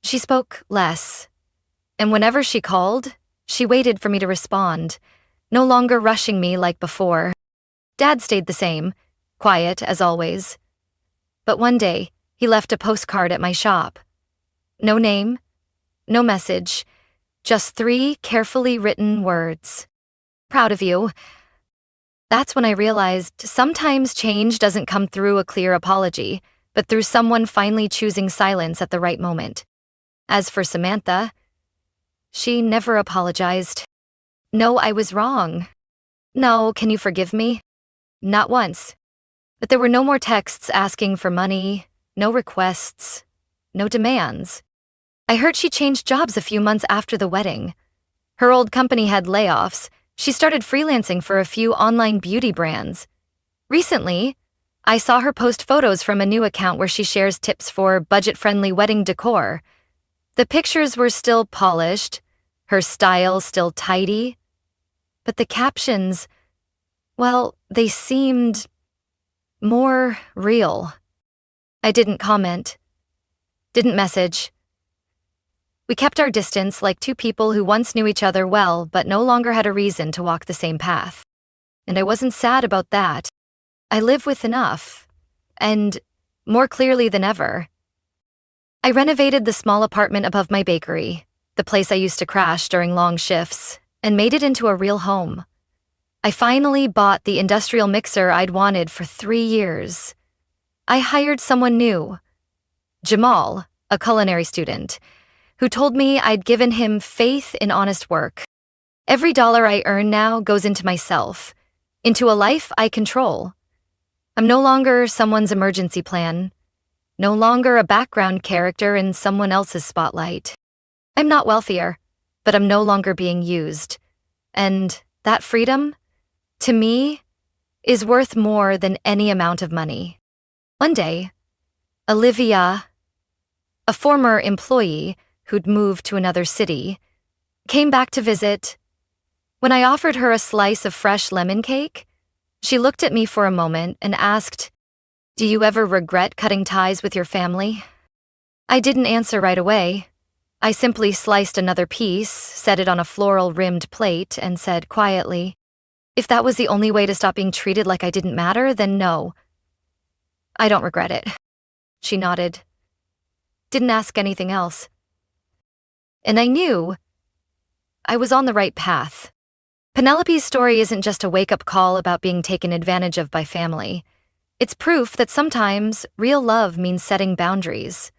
She spoke less. And whenever she called, she waited for me to respond, no longer rushing me like before. Dad stayed the same, quiet as always. But one day, he left a postcard at my shop. No name, no message, just 3 carefully written words. "Proud of you." That's when I realized sometimes change doesn't come through a clear apology, but through someone finally choosing silence at the right moment. As for Samantha, she never apologized. "No, I was wrong." "No, can you forgive me?" Not once. But there were no more texts asking for money, no requests, no demands. I heard she changed jobs a few months after the wedding. Her old company had layoffs. She started freelancing for a few online beauty brands. Recently, I saw her post photos from a new account where she shares tips for budget-friendly wedding decor. The pictures were still polished, her style still tidy, but the captions, well, they seemed more real. I didn't comment, didn't message. We kept our distance like two people who once knew each other well but no longer had a reason to walk the same path. And I wasn't sad about that. I live with enough, and more clearly than ever. I renovated the small apartment above my bakery, the place I used to crash during long shifts, and made it into a real home. I finally bought the industrial mixer I'd wanted for 3 years. I hired someone new, Jamal, a culinary student, who told me I'd given him faith in honest work. Every dollar I earn now goes into myself, into a life I control. I'm no longer someone's emergency plan, no longer a background character in someone else's spotlight. I'm not wealthier, but I'm no longer being used. And that freedom, to me, is worth more than any amount of money. One day, Olivia, a former employee who'd moved to another city, came back to visit. When I offered her a slice of fresh lemon cake, she looked at me for a moment and asked, "Do you ever regret cutting ties with your family?" I didn't answer right away. I simply sliced another piece, set it on a floral-rimmed plate, and said quietly, "If that was the only way to stop being treated like I didn't matter, then no. I don't regret it." She nodded. Didn't ask anything else. And I knew I was on the right path. Penelope's story isn't just a wake-up call about being taken advantage of by family. It's proof that sometimes real love means setting boundaries.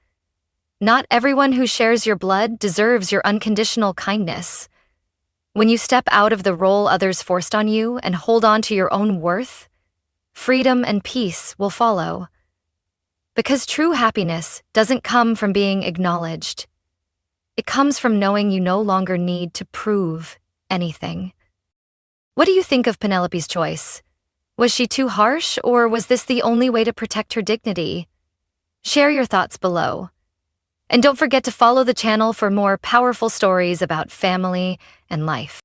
Not everyone who shares your blood deserves your unconditional kindness. When you step out of the role others forced on you and hold on to your own worth, freedom and peace will follow. Because true happiness doesn't come from being acknowledged. It comes from knowing you no longer need to prove anything. What do you think of Penelope's choice? Was she too harsh, or was this the only way to protect her dignity? Share your thoughts below. And don't forget to follow the channel for more powerful stories about family and life.